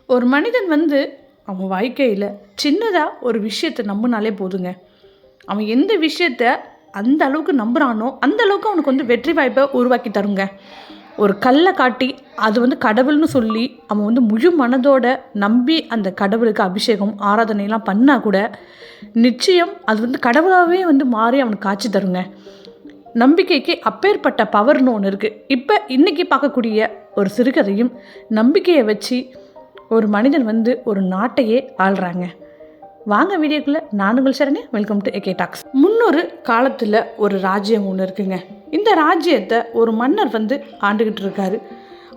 ஒரு மனிதன் வந்து அவன் வாழ்க்கையில் சின்னதாக ஒரு விஷயத்தை நம்பினாலே போதுங்க. அவன் எந்த விஷயத்த அந்த அளவுக்கு நம்புகிறானோ அந்த அளவுக்கு அவனுக்கு வந்து வெற்றி வாய்ப்பை உருவாக்கி தருங்க. ஒரு கல்லை காட்டி அது வந்து கடவுள்னு சொல்லி அவன் வந்து முழு மனதோட நம்பி அந்த கடவுளுக்கு அபிஷேகம் ஆராதனைலாம் பண்ணால் கூட நிச்சயம் அது வந்து கடவுளாகவே வந்து மாறி அவனுக்கு காட்சி தருங்க. நம்பிக்கைக்கு அப்பேற்பட்ட பவர்னு ஒன்று இருக்குது. இப்போ இன்றைக்கி பார்க்கக்கூடிய ஒரு சிறுகதையும் நம்பிக்கையை வச்சு ஒரு மனிதன் வந்து ஒரு நாட்டையே ஆள்றாங்க. வாங்க வீடியோக்குள்ளே நான் உங்கள் சரணே. Welcome to AK talks. முன்னொரு காலத்தில் ஒரு ராஜ்யம் ஒன்று இருக்குங்க. இந்த ராஜ்யத்தை ஒரு மன்னர் வந்து ஆண்டுகிட்டு இருக்காரு.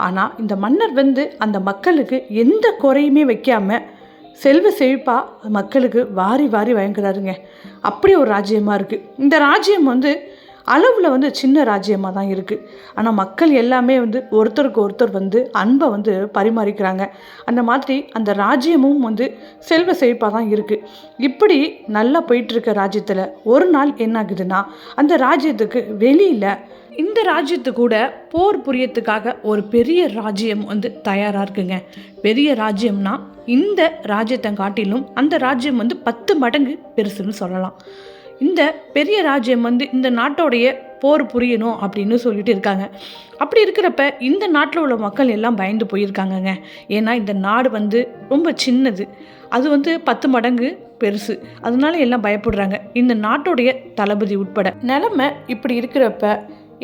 ஆனால் இந்த மன்னர் வந்து அந்த மக்களுக்கு எந்த குறையுமே வைக்காம செல்வ செழிப்பாக மக்களுக்கு வாரி வாரி வழங்குறாருங்க. அப்படி ஒரு ராஜ்யமாக இருக்குது. இந்த ராஜ்யம் வந்து அளவில் வந்து சின்ன ராஜ்யமாக தான் இருக்குது. ஆனால் மக்கள் எல்லாமே வந்து ஒருத்தருக்கு ஒருத்தர் வந்து அன்பை வந்து பரிமாறிக்கிறாங்க. அந்த மாதிரி அந்த ராஜ்யமும் வந்து செல்வ செழிப்பாக தான் இருக்குது. இப்படி நல்லா போயிட்டுருக்க ராஜ்யத்தில் ஒரு நாள் என்ன ஆகுதுன்னா, அந்த ராஜ்யத்துக்கு வெளியில் இந்த ராஜ்யத்து கூட போர் புரியத்துக்காக ஒரு பெரிய ராஜ்யம் வந்து தயாராக இருக்குங்க. பெரிய ராஜ்யம்னா இந்த ராஜ்யத்தை காட்டிலும் அந்த ராஜ்யம் வந்து 10 மடங்கு பெருசுன்னு சொல்லலாம். இந்த பெரிய ராஜ்யம் வந்து இந்த நாட்டோடைய போர் புரியணும் அப்படின்னு சொல்லிட்டு இருக்காங்க. அப்படி இருக்கிறப்ப இந்த நாட்டில் உள்ள மக்கள் எல்லாம் பயந்து போயிருக்காங்கங்க. ஏன்னா இந்த நாடு வந்து ரொம்ப சின்னது, அது வந்து 10 மடங்கு பெருசு. அதனால எல்லாம் பயப்படுறாங்க, இந்த நாட்டோடைய தளபதி உட்பட. நிலைமை இப்படி இருக்கிறப்ப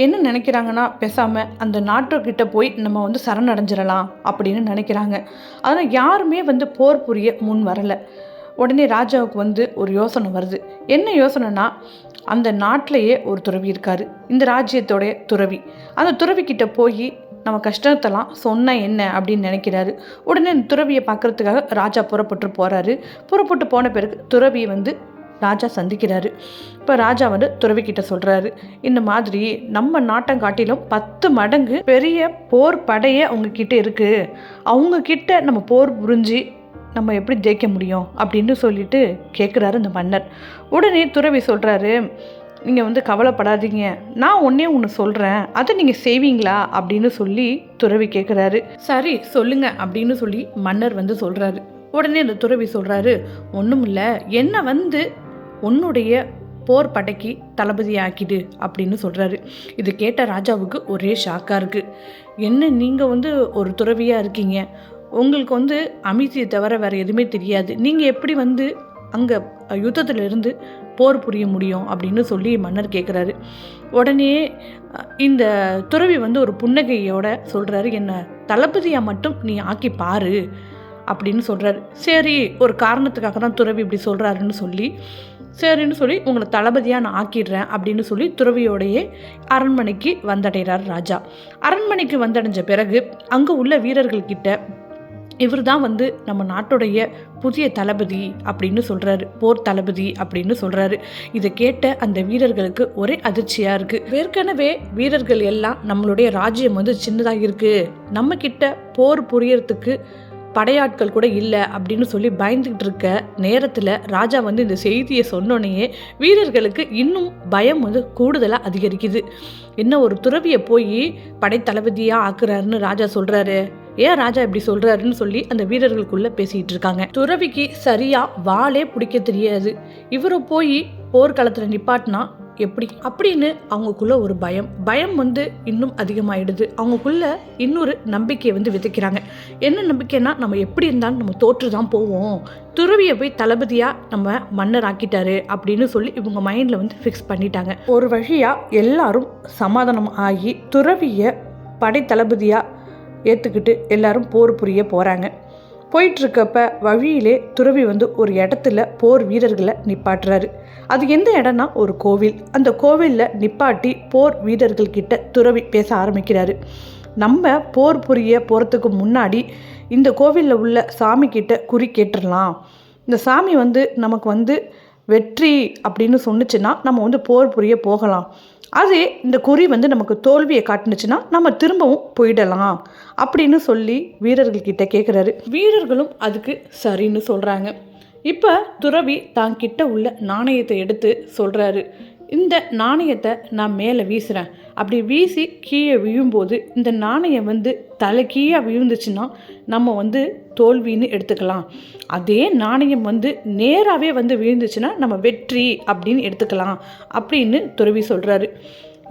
என்ன நினைக்கிறாங்கன்னா, பேசாமல் அந்த நாட்டுக்கிட்ட போய் நம்ம வந்து சரணடைஞ்சிடலாம் அப்படின்னு நினைக்கிறாங்க. அதனால் யாருமே வந்து போர் புரிய முன் வரலை. உடனே ராஜாவுக்கு வந்து ஒரு யோசனை வருது. என்ன யோசனைனா, அந்த நாட்டிலேயே ஒரு துறவி இருக்கார், இந்த ராஜ்யத்தோடைய துறவி. அந்த துறவிக்கிட்ட போய் நம்ம கஷ்டத்தெல்லாம் சொன்னால் என்ன அப்படின்னு நினைக்கிறாரு. உடனே அந்த துறவியை பார்க்குறதுக்காக ராஜா புறப்பட்டு போன பிறகு துறவியை வந்து ராஜா சந்திக்கிறாரு. இப்போ ராஜா வந்து துறவிக்கிட்ட சொல்கிறாரு, இந்த மாதிரி நம்ம நாட்டம் காட்டிலும் 10 மடங்கு பெரிய போர் படையே அவங்கக்கிட்ட இருக்குது. அவங்கக்கிட்ட நம்ம போர் புரிஞ்சு நம்ம எப்படி ஜெயிக்க முடியும் அப்படின்னு சொல்லிட்டு கேட்குறாரு இந்த மன்னர். உடனே துறவி சொல்கிறாரு, நீங்கள் வந்து கவலைப்படாதீங்க, நான் ஒன்று சொல்கிறேன், அதை நீங்கள் செய்வீங்களா அப்படின்னு சொல்லி துறவி கேட்குறாரு. சரி சொல்லுங்க அப்படின்னு சொல்லி மன்னர் வந்து சொல்கிறாரு. உடனே அந்த துறவி சொல்கிறாரு, ஒன்றும் இல்லை, என்னை வந்து உன்னுடைய போர் படைக்கு தளபதி ஆக்கிடு அப்படின்னு சொல்கிறாரு. இது கேட்ட ராஜாவுக்கு ஒரே ஷாக்காக இருக்குது. என்ன நீங்கள் வந்து ஒரு துறவியாக இருக்கீங்க, உங்களுக்கு வந்து அமைதியை தவிர வேறு எதுவுமே தெரியாது, நீங்கள் எப்படி வந்து அங்கே யுத்தத்தில் இருந்து போர் புரிய முடியும் அப்படின்னு சொல்லி மன்னர் கேட்குறாரு. உடனே இந்த துறவி வந்து ஒரு புன்னகையோட சொல்கிறாரு, என்ன தளபதியாக மட்டும் நீ ஆக்கி பாரு அப்படின்னு சொல்கிறாரு. சரி, ஒரு காரணத்துக்காக தான் துறவி இப்படி சொல்கிறாருன்னு சொல்லி சரின்னு சொல்லி உங்களை தளபதியாக நான் ஆக்கிடுறேன் அப்படின்னு சொல்லி துறவியோடையே அரண்மனைக்கு வந்தடைகிறார் ராஜா. அரண்மனைக்கு வந்தடைஞ்ச பிறகு அங்கே உள்ள வீரர்கள்கிட்ட இவர் தான் வந்து நம்ம நாட்டுடைய புதிய தளபதி அப்படின்னு சொல்கிறாரு, போர் தளபதி அப்படின்னு சொல்கிறாரு. இதை கேட்ட அந்த வீரர்களுக்கு ஒரே அதிர்ச்சியாக இருக்குது. ஏற்கனவே வீரர்கள் எல்லாம் நம்மளுடைய ராஜ்யம் வந்து சின்னதாக இருக்குது, நம்மக்கிட்ட போர் புரியறதுக்கு படையாட்கள் கூட இல்லை அப்படின்னு சொல்லி பயந்துக்கிட்டு இருக்க நேரத்தில் ராஜா வந்து இந்த செய்தியை சொன்னோடனே வீரர்களுக்கு இன்னும் பயம் வந்து கூடுதலாக அதிகரிக்குது. என்ன ஒரு துறவியை போய் படைத்தளபதியாக ஆக்குறாருன்னு ராஜா சொல்கிறாரு, ஏன் ராஜா இப்படி சொல்கிறாருன்னு சொல்லி அந்த வீரர்களுக்குள்ளே பேசிகிட்டு இருக்காங்க. துறவிக்கு சரியாக வாளே பிடிக்க தெரியாது, இவரை போய் போர்க்களத்தில் நிப்பாட்டினா எப்படி அப்படின்னு அவங்களுக்குள்ள ஒரு பயம் வந்து இன்னும் அதிகமாகிடுது. அவங்களுக்குள்ள இன்னொரு நம்பிக்கையை வந்து விதைக்கிறாங்க. என்ன நம்பிக்கைன்னா, நம்ம எப்படி இருந்தாலும் நம்ம தோற்று தான் போவோம், துறவியை போய் தளபதியாக நம்ம மன்னர் ஆக்கிட்டாரு அப்படின்னு சொல்லி இவங்க மைண்டில் வந்து ஃபிக்ஸ் பண்ணிட்டாங்க. ஒரு வழியாக எல்லாரும் சமாதானம் ஆகி துறவியை படை தளபதியாக ஏற்றுக்கிட்டு எல்லாரும் போர் புரிய போகிறாங்க. போயிட்டுருக்கப்ப வழியிலே துறவி வந்து ஒரு இடத்துல போர் வீரர்களை நிப்பாட்டுறாரு. அது எந்த இடம்னா ஒரு கோவில். அந்த கோவிலில் நிப்பாட்டி போர் வீரர்கள்கிட்ட துறவி பேச ஆரம்பிக்கிறாரு. நம்ம போர் புரிய போகிறதுக்கு முன்னாடி இந்த கோவிலில் உள்ள சாமி கிட்ட குறி கேட்டுடலாம். இந்த சாமி வந்து நமக்கு வந்து வெற்றி அப்படின்னு சொன்னிச்சுன்னா நம்ம வந்து போர் புரிய போகலாம். அதே இந்த குறி வந்து நமக்கு தோல்வியை காட்டுனுச்சுன்னா நம்ம திரும்பவும் போயிடலாம் அப்படின்னு சொல்லி வீரர்கள்கிட்ட கேட்குறாரு. வீரர்களும் அதுக்கு சரின்னு சொல்கிறாங்க. இப்போ துறவி தான் கிட்ட உள்ள நாணயத்தை எடுத்து சொல்கிறாரு, இந்த நாணயத்தை நான் மேலே வீசுகிறேன். அப்படி வீசி கீழே விழும்போது இந்த நாணயம் வந்து தலை கீழே விழுந்துச்சுன்னா நம்ம வந்து தோல்வின்னு எடுத்துக்கலாம். அதே நாணயம் வந்து நேராகவே வந்து விழுந்துச்சுன்னா நம்ம வெற்றி அப்படின்னு எடுத்துக்கலாம் அப்படின்னு துறவி சொல்கிறாரு.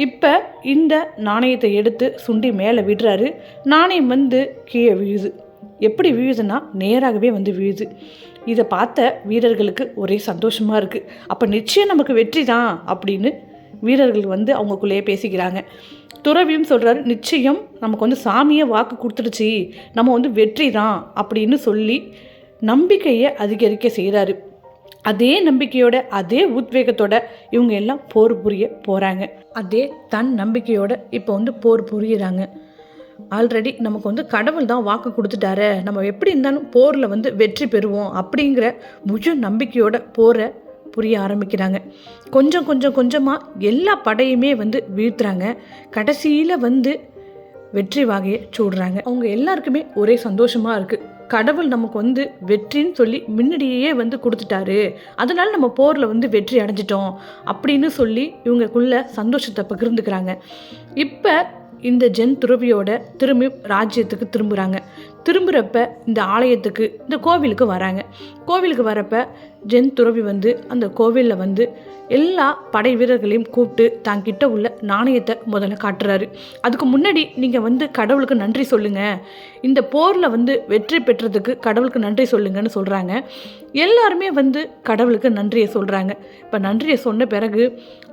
இப்போ இந்த நாணயத்தை எடுத்து சுண்டி மேலே விடுறாரு. நாணயம் வந்து கீழே விழுது. எப்படி விழுதுன்னா நேராகவே வந்து விழுது. இதை பார்த்த வீரர்களுக்கு ஒரே சந்தோஷமாக இருக்குது. அப்போ நிச்சயம் நமக்கு வெற்றி தான் அப்படின்னு வீரர்கள் வந்து அவங்களுக்குள்ளேயே பேசிக்கிறாங்க. துறவியும் சொல்கிறாரு, நிச்சயம் நமக்கு வந்து சாமியை வாக்கு கொடுத்துடுச்சு, நம்ம வந்து வெற்றி தான் அப்படின்னு சொல்லி நம்பிக்கையை அதிகரிக்க செய்கிறாரு. அதே நம்பிக்கையோட அதே உத்வேகத்தோட இவங்க எல்லாம் போர் புரிய போகிறாங்க. அதே தன் நம்பிக்கையோட இப்போ வந்து போர் புரியுறாங்க. ஆல்ரெடி நமக்கு வந்து கடவுள் தான் வாக்கு கொடுத்துட்டாரு, நம்ம எப்படி இருந்தாலும் போரில் வந்து வெற்றி பெறுவோம் அப்படிங்கிற முழு நம்பிக்கையோட போரை புரிய ஆரம்பிக்கிறாங்க. கொஞ்சமாக எல்லா படையுமே வந்து வீழ்த்துறாங்க. கடைசியில் வந்து வெற்றி வாகையை சூடுறாங்க. அவங்க எல்லாருக்குமே ஒரே சந்தோஷமாக இருக்குது. கடவுள் நமக்கு வந்து வெற்றின்னு சொல்லி முன்னாடியே வந்து கொடுத்துட்டாரு, அதனால் நம்ம போரில் வந்து வெற்றி அடைஞ்சிட்டோம் அப்படின்னு சொல்லி இவங்களுக்குள்ள சந்தோஷத்தை பகிர்ந்துக்கிறாங்க. இப்போ இந்த ஜென் துறவியோட திரும்பி ராஜ்யத்துக்கு திரும்புகிறப்ப இந்த ஆலயத்துக்கு இந்த கோவிலுக்கு வராங்க. கோவிலுக்கு வரப்ப ஜென் துறவி வந்து அந்த கோவிலில் வந்து எல்லா படை வீரர்களையும் கூப்பிட்டு தாங்கிட்ட உள்ள நாணயத்தை முதல்ல காட்டுறாரு. அதுக்கு முன்னாடி நீங்கள் வந்து கடவுளுக்கு நன்றி சொல்லுங்கள், இந்த போரில் வந்து வெற்றி பெற்றதுக்கு கடவுளுக்கு நன்றி சொல்லுங்கன்னு சொல்கிறாங்க. எல்லாருமே வந்து கடவுளுக்கு நன்றியை சொல்கிறாங்க. இப்போ நன்றியை சொன்ன பிறகு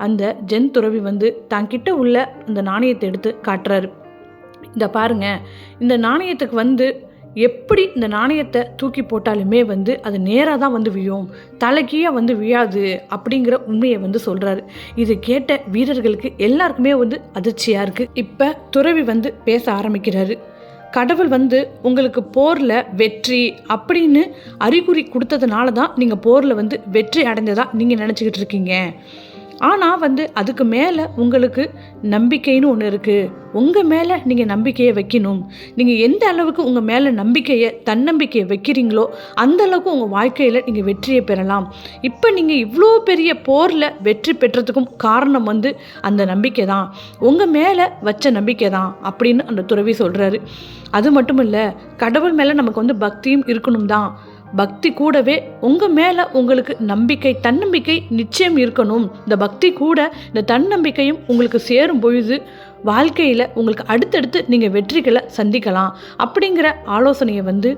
அந்த ஜென் துறவி வந்து தாங்கிட்ட உள்ள அந்த நாணயத்தை எடுத்து காட்டுறாரு. இந்த பாருங்க, இந்த நாணயத்துக்கு வந்து எப்படி இந்த நாணயத்தை தூக்கி போட்டாலுமே வந்து அது நேராக தான் வந்து விழும், தலைக்கீழே வந்து விழாது அப்படிங்கிற உண்மையை வந்து சொல்கிறாரு. இதை கேட்ட வீரர்களுக்கு எல்லாருக்குமே வந்து அதிர்ச்சியாக இருக்குது. இப்போ துறவி வந்து பேச ஆரம்பிக்கிறாரு. கடவுள் வந்து உங்களுக்கு போரில் வெற்றி அப்படின்னு அறிகுறி கொடுத்ததுனால தான் நீங்கள் போரில் வந்து வெற்றி அடைந்ததாக நீங்கள் நினச்சிக்கிட்டு இருக்கீங்க. ஆனால் வந்து அதுக்கு மேலே உங்களுக்கு நம்பிக்கைன்னு ஒன்று இருக்குது. உங்கள் மேலே நீங்கள் நம்பிக்கையை வைக்கணும். நீங்கள் எந்த அளவுக்கு உங்கள் மேலே நம்பிக்கையை தன்னம்பிக்கையை வைக்கிறீங்களோ அந்த அளவுக்கு உங்கள் வாழ்க்கையில் நீங்கள் வெற்றியை பெறலாம். இப்போ நீங்கள் இவ்வளோ பெரிய போரில் வெற்றி பெற்றதுக்கும் காரணம் வந்து அந்த நம்பிக்கை தான், உங்கள் மேலே வச்ச நம்பிக்கை தான் அப்படின்னு அந்த துறவி சொல்கிறாரு. அது மட்டும் இல்லை, கடவுள் மேலே நமக்கு வந்து பக்தியும் இருக்கணும் தான். பக்தி கூடவே உங்கள் மேலே உங்களுக்கு நம்பிக்கை தன்னம்பிக்கை நிச்சயம் இருக்கணும். இந்த பக்தி கூட இந்த தன்னம்பிக்கையும் உங்களுக்கு சேரும் பொழுது வாழ்க்கையில் உங்களுக்கு அடுத்தடுத்து நீங்கள் வெற்றிகளை சந்திக்கலாம் அப்படிங்கிற ஆலோசனையை வந்து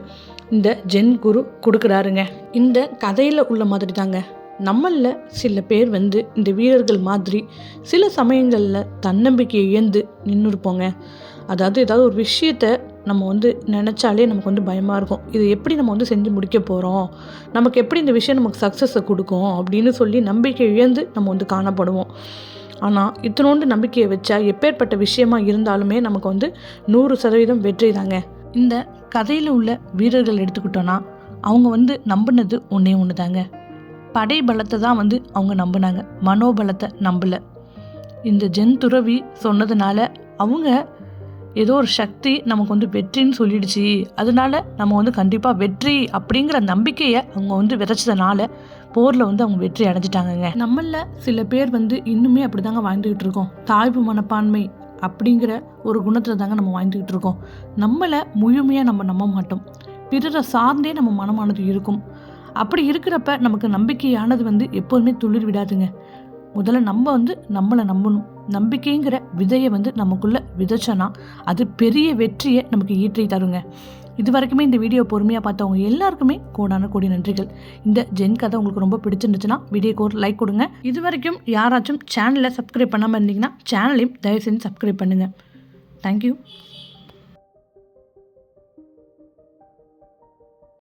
இந்த ஜென் குரு கொடுக்குறாருங்க. இந்த கதையில் உள்ள மாதிரி தாங்க நம்மளில் சில பேர் வந்து இந்த வீரர்கள் மாதிரி சில சமயங்களில் தன்னம்பிக்கையை இழந்து நின்று இருப்போங்க. அதாவது ஏதாவது ஒரு விஷயத்தை நம்ம வந்து நினச்சாலே நமக்கு வந்து பயமாக இருக்கும். இது எப்படி நம்ம வந்து செஞ்சு முடிக்க போகிறோம், நமக்கு எப்படி இந்த விஷயம் நமக்கு சக்ஸஸை கொடுக்கும் அப்படின்னு சொல்லி நம்பிக்கை இழந்து நம்ம வந்து காணப்படுவோம். ஆனால் இத்தனோண்டு நம்பிக்கையை வச்சா எப்பேற்பட்ட விஷயமா இருந்தாலுமே நமக்கு வந்து 100% வெற்றி தாங்க. இந்த கதையில் உள்ள வீரர்கள் எடுத்துக்கிட்டோன்னா அவங்க வந்து நம்பினது ஒன்று தாங்க, படை பலத்தை தான் வந்து அவங்க நம்பினாங்க, மனோபலத்தை நம்பலை. இந்த ஜென் துறவி சொன்னதுனால அவங்க ஏதோ ஒரு சக்தி நமக்கு வந்து வெற்றின்னு சொல்லிடுச்சு, அதனால நம்ம வந்து கண்டிப்பாக வெற்றி அப்படிங்கிற நம்பிக்கையை அவங்க வந்து விதைச்சதுனால போரில் வந்து அவங்க வெற்றி அடைஞ்சிட்டாங்கங்க. நம்மளில் சில பேர் வந்து இன்னுமே அப்படி தாங்க வாழ்ந்துக்கிட்டு இருக்கோம். தாழ்வு மனப்பான்மை அப்படிங்கிற ஒரு குணத்தில் தாங்க நம்ம வாழ்ந்துக்கிட்டு இருக்கோம். நம்மளை முழுமையாக நம்ம நம்ப மாட்டோம், பிறரை சார்ந்தே நம்ம மனமானது இருக்கும். அப்படி இருக்கிறப்ப நமக்கு நம்பிக்கையானது வந்து எப்போதுமே துளிர் விடாதுங்க. முதல்ல நம்ம வந்து நம்மளை நம்பணும். நம்பிக்கைங்கிற விதையை வந்து நமக்குள்ளே விதைச்சோன்னா அது பெரிய வெற்றியை நமக்கு ஈற்றி தருங்க. இது வரைக்குமே இந்த வீடியோ பொறுமையாக பார்த்தவங்க எல்லாருக்குமே கோடி நன்றிகள். இந்த ஜென் கதை உங்களுக்கு ரொம்ப பிடிச்சிருந்துச்சுன்னா வீடியோக்கு ஒரு லைக் கொடுங்க. இது வரைக்கும் யாராச்சும் சேனலை சப்ஸ்கிரைப் பண்ணாமல் இருந்தீங்கன்னா சேனலையும் தயவு செஞ்சு சப்ஸ்கிரைப் பண்ணுங்கள். தேங்க்யூ.